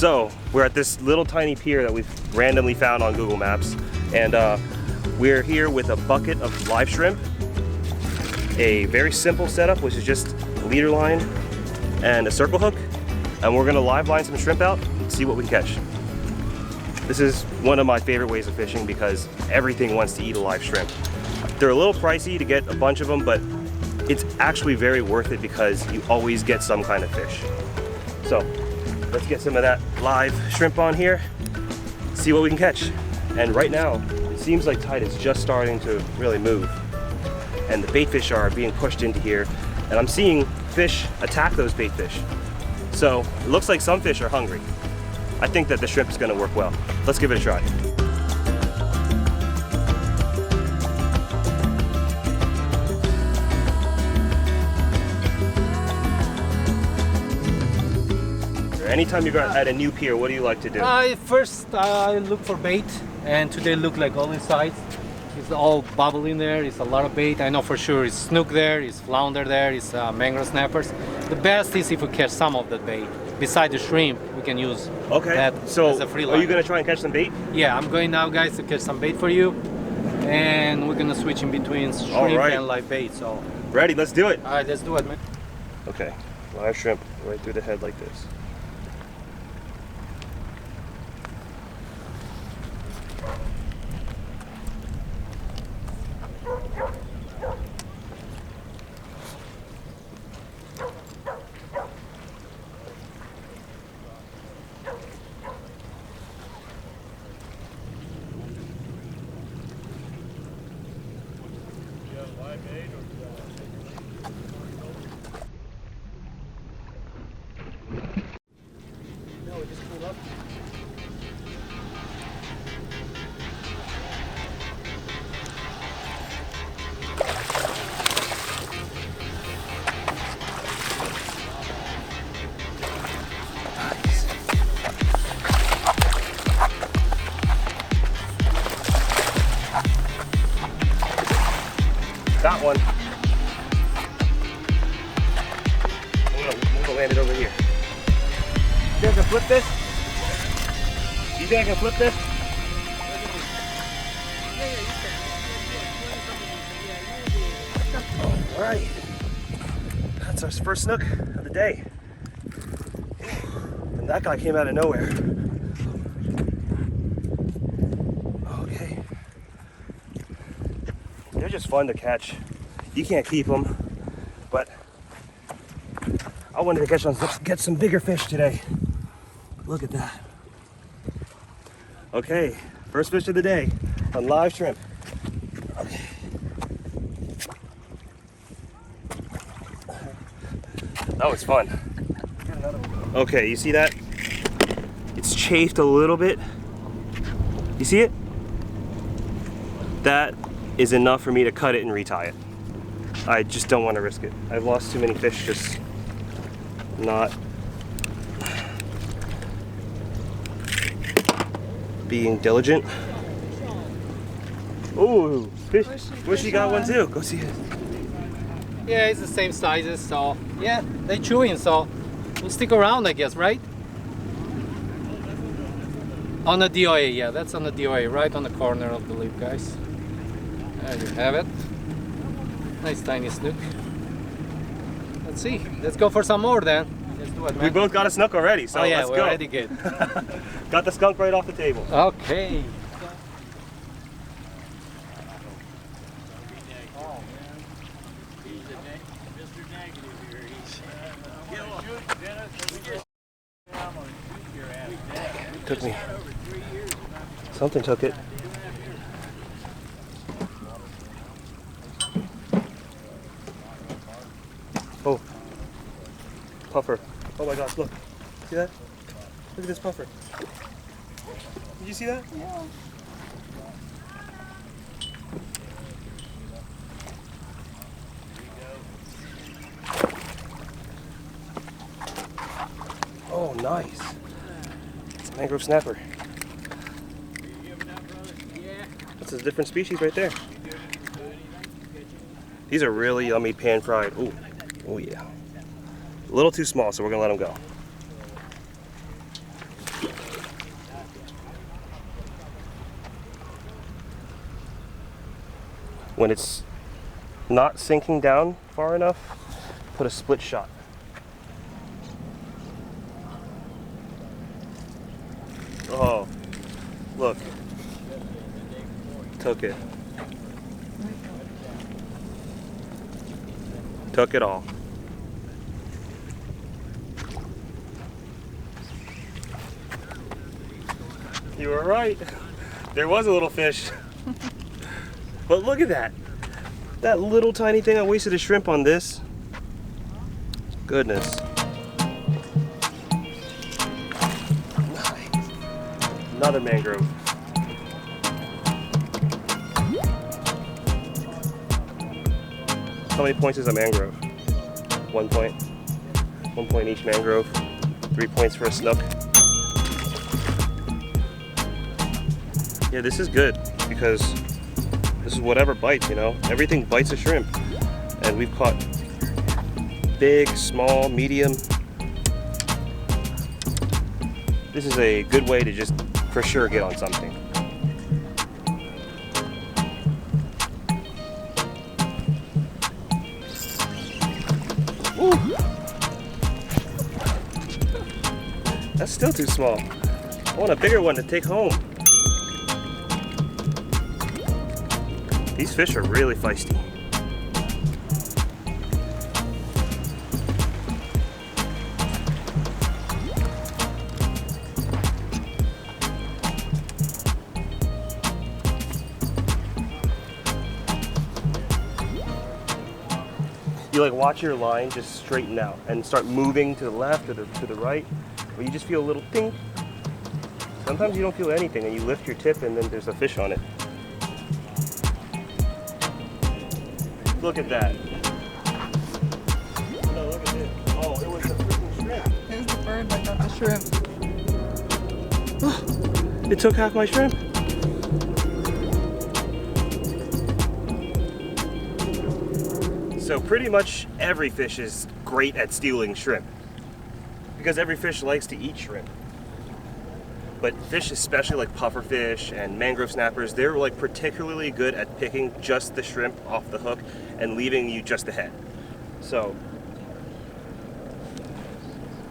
So we're at this little tiny pier that we've randomly found on Google Maps, and we're here with a bucket of live shrimp, a very simple setup, which is just a leader line and a circle hook, and we're gonna live line some shrimp out and see what we can catch. This is one of my favorite ways of fishing because everything wants to eat a live shrimp. They're a little pricey to get a bunch of them, but it's actually very worth it because you always get some kind of fish. So let's get some of that live shrimp on here, see what we can catch. And right now, it seems like tide is just starting to really move. And the bait fish are being pushed into here. And I'm seeing fish attack those bait fish. So it looks like some fish are hungry. I think that the shrimp is gonna work well. Let's give it a try. Anytime you're at a new pier, what do you like to do? First, I look for bait, and today look like all inside. It's all bubble in there. It's a lot of bait. I know for sure it's snook there, it's flounder there, it's mangrove snappers. The best is if we catch some of that bait. Beside the shrimp, we can use that as a free line. Are you gonna try and catch some bait? Yeah, I'm going now, guys, to catch some bait for you, and we're gonna switch in between shrimp and live bait. So ready? Let's do it. All right, let's do it, man. Okay, live shrimp right through the head like this. Got one. I'm gonna land it over here. You think I can flip this? You think I can flip this? All right. That's our first snook of the day. And that guy came out of nowhere. Okay. They're just fun to catch. You can't keep them, but I wanted to get some bigger fish today. Look at that. Okay, first fish of the day on live shrimp. Okay. That was fun. Okay, you see that? It's chafed a little bit. You see it? That is enough for me to cut it and retie it. I just don't want to risk it. I've lost too many fish just not being diligent. Oh, fish! Bushy got one too. Go see it. Yeah, it's the same sizes, so yeah, they're chewing, so we'll stick around, I guess, right? On the DOA, yeah, that's on the DOA, right on the corner of the lip, guys. There you have it. Nice tiny snook. Let's see. Let's go for some more then. Let's do it, man. We both got a snook already, so let's go. We're already good. Got the skunk right off the table. Okay. Took me. Something took it. Oh, puffer. Oh my gosh, look. See that? Look at this puffer. Did you see that? Yeah. Oh, nice. It's a mangrove snapper. That's a different species right there. These are really yummy pan fried. Ooh, oh yeah. A little too small, so we're gonna let them go. when it's not sinking down far enough, put a split shot. Oh, look. Took it. Took it all. You were right. There was a little fish. But look at that. That little tiny thing. I wasted a shrimp on this. Goodness. Nice. Another mangrove. How many points is a mangrove? 1 point. 1 point each mangrove. 3 points for a snook. Yeah, this is good because this is whatever bites, you know? Everything bites a shrimp. And we've caught big, small, medium. This is a good way to just for sure get on something. Woo. That's still too small. I want a bigger one to take home. These fish are really feisty. You like watch your line just straighten out and start moving to the left or to the right, or you just feel a little ting. Sometimes you don't feel anything and you lift your tip and then there's a fish on it. Look at that. No, look at this. Oh, it was a freaking shrimp. It was the bird that got the shrimp. It took half my shrimp. So pretty much every fish is great at stealing shrimp because every fish likes to eat shrimp. But fish, especially like pufferfish and mangrove snappers, they're like particularly good at picking just the shrimp off the hook and leaving you just the head. So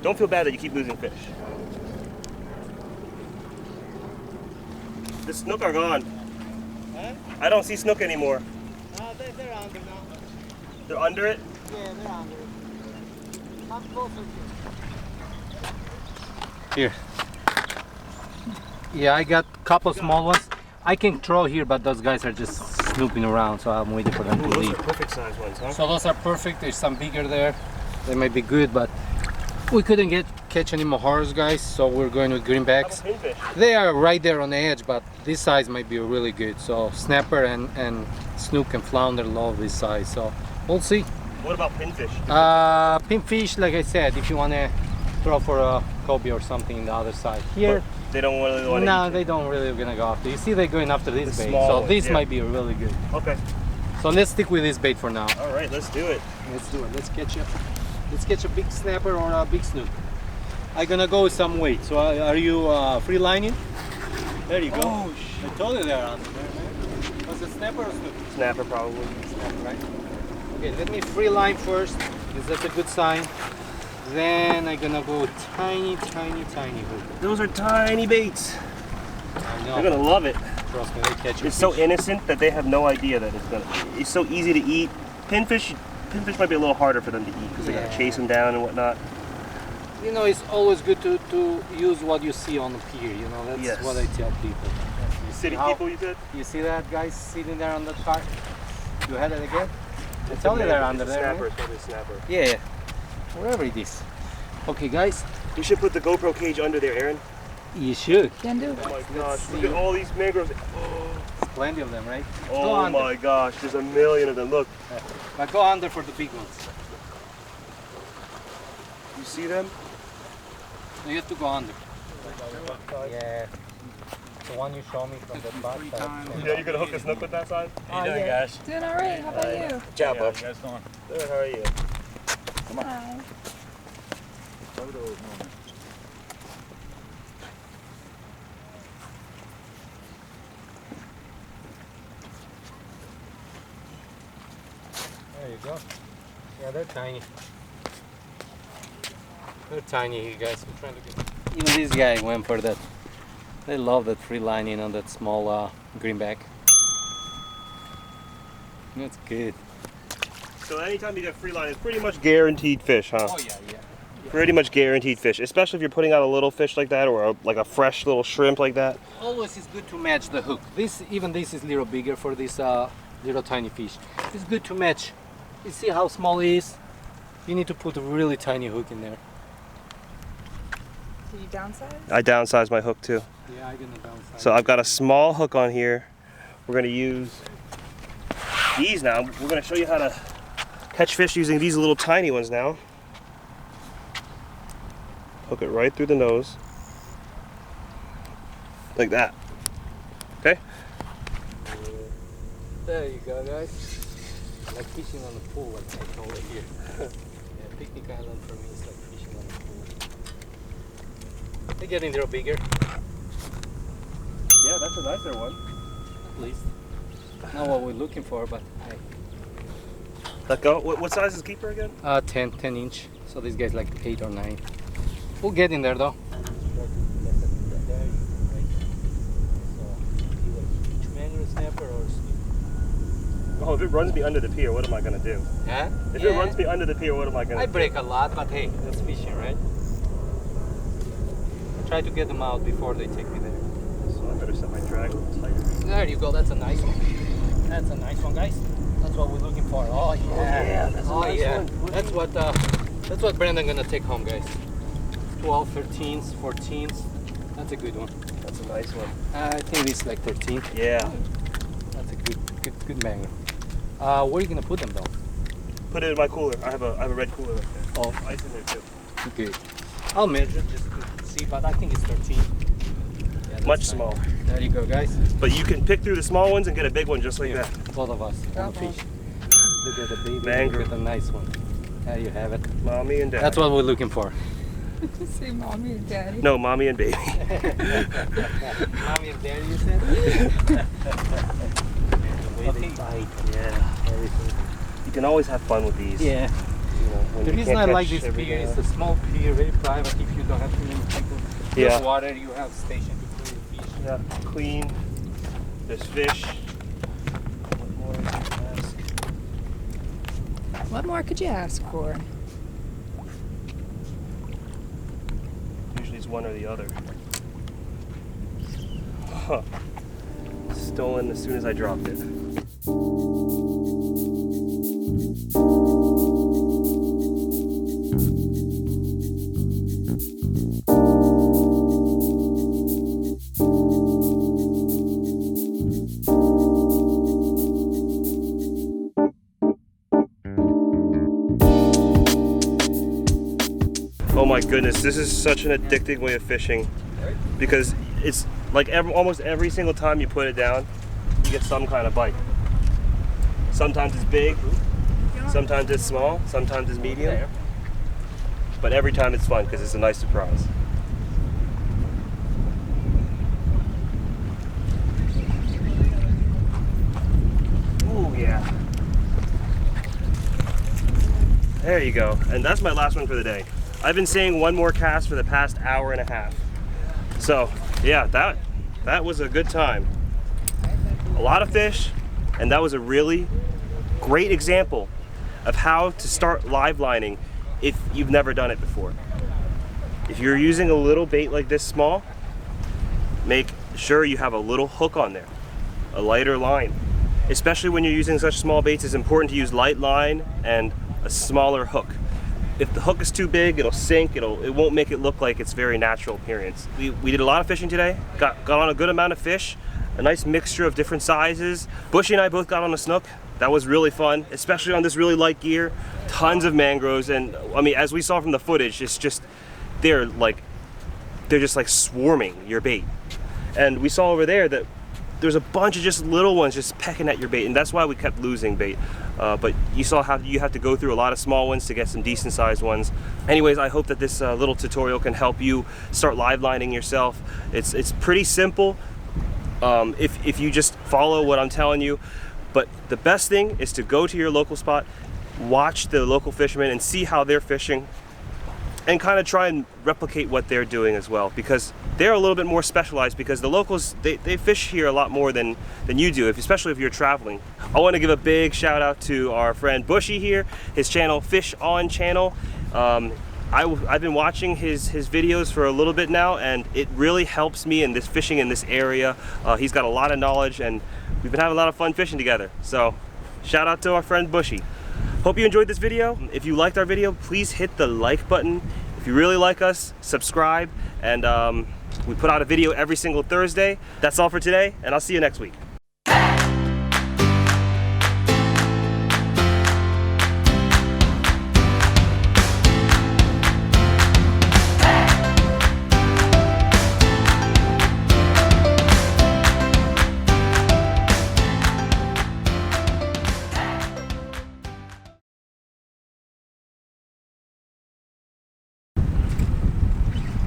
don't feel bad that you keep losing fish. The snook are gone. Huh? I don't see snook anymore. They're under now. They're under it? Yeah, they're under it. Come closer. Here. Yeah, I got a couple small ones. I can throw here, but those guys are just snooping around, so I'm waiting for them to Those leave. are perfect size ones, huh? So those are perfect. There's some bigger there. They might be good, but we couldn't catch any mohars, guys, so we're going with greenbacks. How about pinfish? They are right there on the edge, but this size might be really good. So snapper and snook and flounder love this size, so we'll see. What about pinfish? Pinfish, like I said, if you want to throw for a cobia or something in the other side. Here, But they don't really want to no, eat they don't really gonna go after. You see, they're going after this The bait, small so ones, this yeah. might be really good. Okay. So let's stick with this bait for now. All right, let's do it. Let's do it. Let's catch a big snapper or a big snook. I'm gonna go with some weight. So are you free lining? There you go. Oh, I told you they're under there, man. Was it snapper or snook? Snapper probably. Snapper, right? Okay, let me free line first, because that's a good sign. Then I'm gonna go tiny hook. Those are tiny baits. I know. They're gonna love it. Trust me, they catch It's so innocent that they have no idea that it's so easy to eat. Pinfish might be a little harder for them to eat because they gotta Yeah. chase them down and whatnot. You know, it's always good to use what you see on the pier. You know, that's Yes. what I tell people. You see City how- people, you said? You see that guy sitting there on the cart? You had it again? I told you they're under there. Snapper, Right? it's probably a snapper. Yeah, wherever it is. Okay, guys, You should put the GoPro cage under there, Aaron. you should. Can do. Oh my gosh, see. look at all these mangroves. There's plenty of them, right? Go Oh under. my gosh, there's a million of them. Look, But go under for the big ones. you see them? You have to go under. Yeah. The one you showed me from the back. Yeah, you gonna hook a snook with that side? How you doing, guys? Doing all right. How about you? Good job, bud. Good, how are you? Hi. go. Yeah, they're tiny. They're tiny, you guys. I'm trying to get. Even this guy went for that. They love that free lining on that small greenback. That's good. So anytime you get free line, it's pretty much guaranteed fish, huh? Oh yeah, yeah. Pretty much guaranteed fish, especially if you're putting out a little fish like that or like a fresh little shrimp like that. Always is good to match the hook. This is a little bigger for this little tiny fish. It's good to match. You see how small it is? You need to put a really tiny hook in there. So you downsize? I downsized my hook too. Yeah, I didn't downsize. So I've got a small hook on here. We're gonna use these now. We're gonna show you how to catch fish using these little tiny ones now. Hook it right through the nose. Like that. Okay? There you go, guys. Like fishing on the pool, like I call it here. Yeah, picnic island for me is like fishing on the pool. They're getting a little bigger. Yeah, that's a nicer one. At least. Not what we're looking for, but hey. Let go. What size is keeper again? 10 inch. So this guy's like 8 or 9. We'll get in there though. Mangrove snapper or Oh, if it runs me under the pier, what am I gonna do? huh? If it runs me under the pier, what am I gonna I do? break a lot, but hey, that's fishing, right? I try to get them out before they take me there. So I better set my drag a little tighter. There you go. That's a nice one. That's a nice one, guys. That's what we're looking for. Oh yeah. yeah, that's a nice one. That's what Brendon gonna take home, guys. 12, 13s, 14s. That's a good one. That's a nice one. I think it's like 13. Yeah. That's a good mangrove. Where are you gonna put them though? Put it in my cooler. I have a red cooler up there. Oh, Ice in there too. good. I'll measure just to see, but I think it's 13. Yeah, that's Much fine. smaller. There you go, guys. But you can pick through the small ones and get a big one just like Here, that. both of us on the Uh-oh. fish. Look at the baby. Mangrove. Look at the nice one. There you have it. Mommy and daddy. That's what we're looking for. Say mommy and daddy. No, mommy and baby. Mommy and daddy, you said? Yeah. Everything. You can always have fun with these. Yeah. You know, when The you reason I can't like catch this everything pier is else. a small pier, very private. If you don't have too many people, Yeah. there's water. You have station to clean the fish. Yeah, clean. There's fish. What more can you ask? What more could you ask for? Usually it's one or the other. Huh. Stolen as soon as I dropped it. Oh my goodness, this is such an addicting way of fishing because it's like almost every single time you put it down, you get some kind of bite. Sometimes it's big, sometimes it's small, sometimes it's medium, but every time it's fun because it's a nice surprise. Ooh, yeah. There you go. And that's my last one for the day. I've been saying one more cast for the past hour and a half. So yeah, that was a good time. A lot of fish, and that was a really great example of how to start live lining if you've never done it before. If you're using a little bait like this small, make sure you have a little hook on there, a lighter line. Especially when you're using such small baits, it's important to use light line and a smaller hook. If the hook is too big, it'll sink, it won't make it look like it's very natural appearance. We did a lot of fishing today, got on a good amount of fish, a nice mixture of different sizes. Bushi and I both got on a snook. That was really fun, especially on this really light gear. Tons of mangroves, and I mean, as we saw from the footage, it's just, they're just like swarming your bait. And we saw over there that there's a bunch of just little ones just pecking at your bait, and that's why we kept losing bait. But you saw how you have to go through a lot of small ones to get some decent sized ones. Anyways, I hope that this little tutorial can help you start live lining yourself. It's pretty simple if you just follow what I'm telling you. But the best thing is to go to your local spot, watch the local fishermen and see how they're fishing, and kind of try and replicate what they're doing as well, because they're a little bit more specialized, because the locals, they fish here a lot more than you do, especially if you're traveling. I want to give a big shout out to our friend Bushi here, his channel, Fish On Channel. I've been watching his videos for a little bit now, and it really helps me in this fishing in this area. He's got a lot of knowledge, and we've been having a lot of fun fishing together. So shout out to our friend Bushi. Hope you enjoyed this video. If you liked our video, please hit the like button. If you really like us, subscribe, and we put out a video every single Thursday. That's all for today, and I'll see you next week.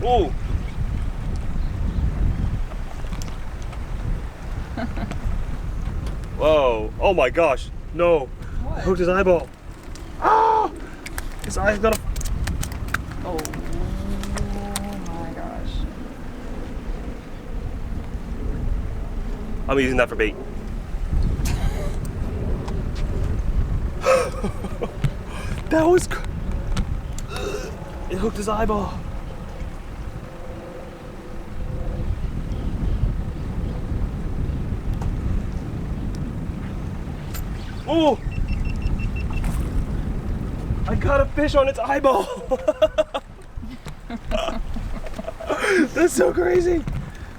Whoa! Whoa! Oh my gosh! No! What? I hooked his eyeball. Ah! His eye's got a. Oh my gosh. I'm using that for bait. That was. It hooked his eyeball. Oh! I got a fish on its eyeball! That's so crazy!